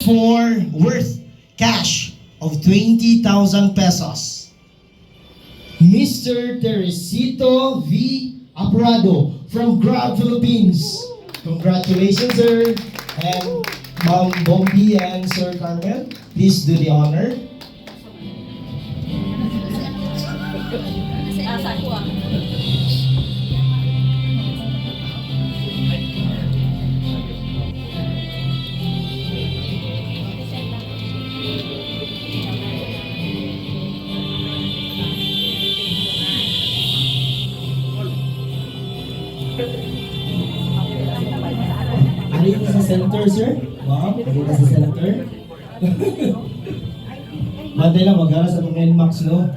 for worth cash of 20,000 pesos. Mr. Teresito Apurado from Grab Philippines. Congratulations, sir. And Ma'am Bombi and Sir Carmel, please do the honor. Alita sa center, sir. Wow, alita sa center. Bantay lang, mag-aras sa itong NMAX, no?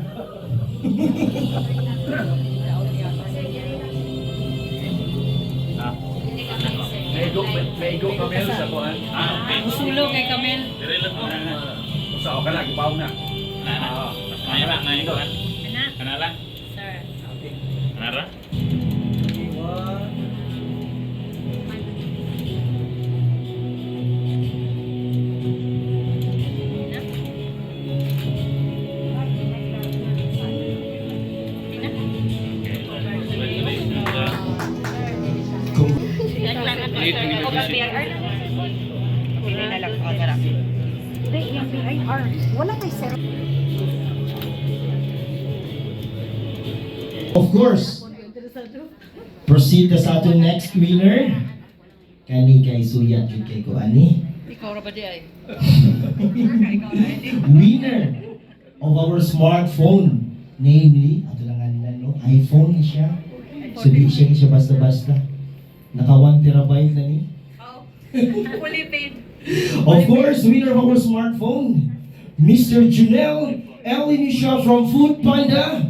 May igo kamel sa kuhan. Usulog kay Kamel. Dire lang mo. Usa o kana gibaw na. Ana na igo. Ana lang. Sir. Okay. Ana ra. Yung VIR, wala kay sir. Of course, proceed na sa ating next winner. Kani kay Suyat yun kay ko ani. Ikaw ra ba di ay? Winner of our smartphone, namely, ato lang nga no, iPhone siya. So di siya basta-basta. Naka 1 terabyte na ni. Fully paid. Of course, winner of our smartphone, Mr. Junnel Intia from Food Panda.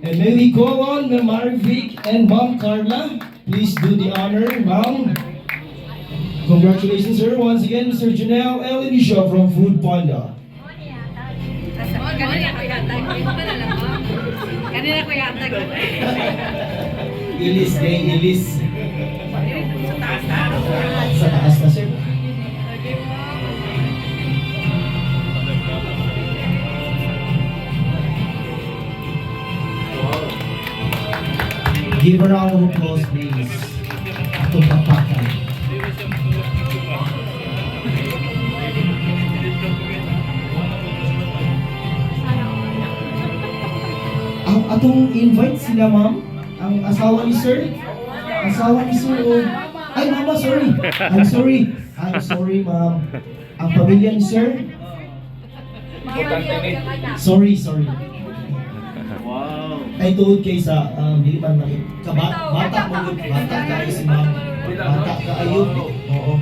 And may we call on Ma'am Marivic and Ma'am Carla. Please do the honor, Ma'am. Congratulations, sir. Once again, Mr. Junnel Intia from Food Panda. Kanina ko yatag. Ilis, gang, ilis. Sa taas na, sir. Give a round of applause, please. Atong papakan. Ang atong invite sila, ma'am. Ang asawa ni sir. Asawa ni sir. Oh. Ay, mama, sorry. I'm sorry, ma'am. Ang pamilya ni sir. Sorry. Wow. Ay tuod kay sa dili man bata mo bata kayo si ma'am. Bata kaayo. Oo.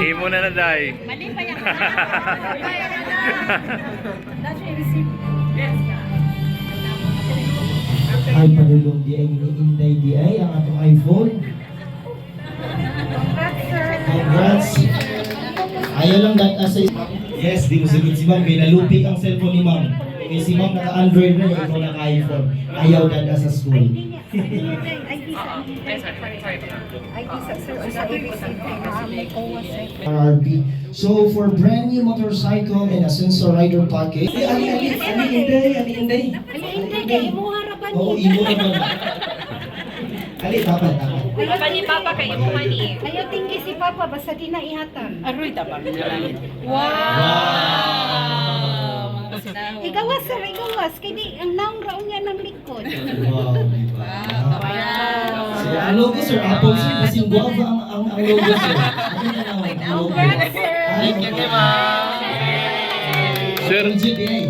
Himo na day. Mali pa yan. Ay padulong di ay iniinday di ay ang atong iPhone. Congrats. Ayaw lang that as a... Yes, di mo sagot si ma'am. Binalupik ang cellphone ni ma'am. May si ma'am naka-Android na, ikaw naka-iPhone. Ayaw that as a school. RRP. So for brand new motorcycle and Asenso rider package. Ali inday. Oo, imo naman. Ali, dapat. Papa ni Papa kay imo man ni. Ayaw tinggi si Papa, basta di na ihatan. Aroy tapang. Wow. Mga kasinaho. Igawas sir, igawas. Kini ang naong raon niya ng likod. Wow, diba? Wow. Sir, ang logo sir, Apple sir, kasi guwapa ang logo sir. Ano na lang ang logo? Thank you, ma'am. Sir,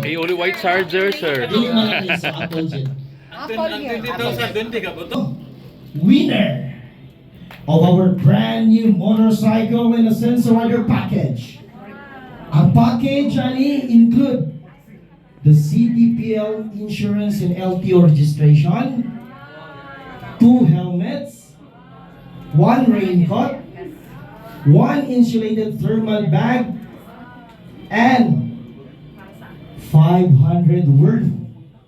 May only white charger, sir. Dili man lang sa Apple sir. Apple here. Winner of our brand new motorcycle and Asenso rider package. Ang package ani include the CTPL insurance and LTO registration, 2 helmets, 1 raincoat, 1 insulated thermal bag, and 500 worth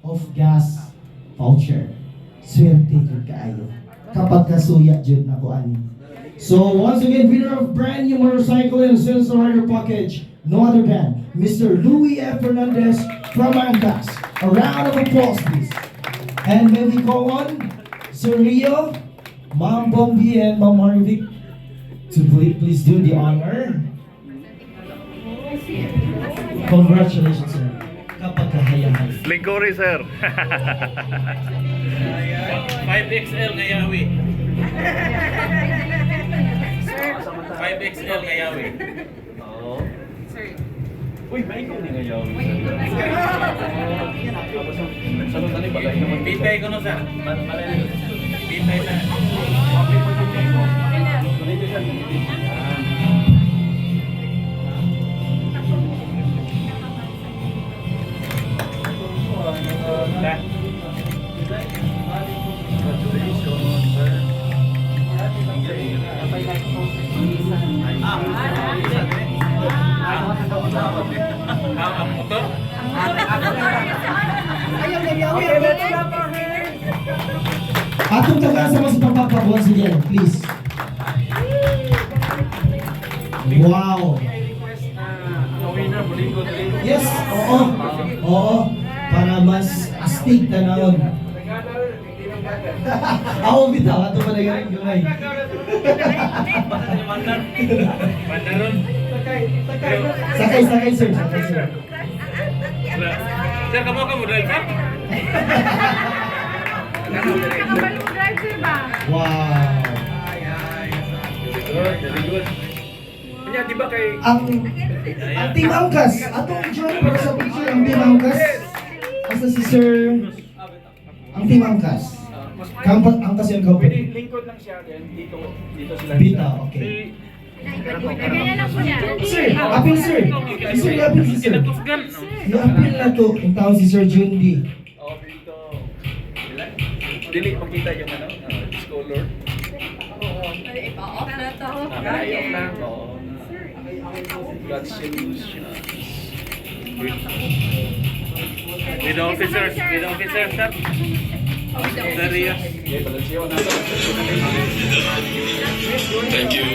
of gas voucher. Swerte ko kaayo. kapag kasuya jud na ko ani. So once again, winner of brand new motorcycle and Asenso rider package, no other than Mr. Louie Hernandez from Angkas. A round of applause, please. And may we go on, Sir Rio, Ma'am Bombi, and Ma'am Marivic to please do the honor. Congratulations, sir. Kapag kahayahan. Lingkuri, sir. 5XL ngayawi. 5XL ngayawi. Oo. Uy, may ikaw ni ngayawi. Sanong tali balay naman. Bitay ko no, sir. Bitay na. Atong taga sa mas papapabuhan si Jen, please. Wow. Yes, oo. Oo. Para mas astig tanawon. Ako bitaw, ato pa nagaling gamay. Bandaron. Sakay, sir. Sakay, sir. Sir, kamu driver? Wow. Very good. Kanya, di ba kay... Ang Team Angkas, atong join para sa picture ang Team Angkas. Asa si Sir... Ang Team Angkas. Angkas yung company. Lingkod lang siya din. Dito sila. Bita, okay. Sir, apil sir. Sir, apil si sir. I-apil na to. Ang tawag si Sir Jundi. Oh, dito. Dili makita yung ano, scholar. Ipa-off na to. Nakayok lang. Congratulations. With officers, sir. Serious. Thank you.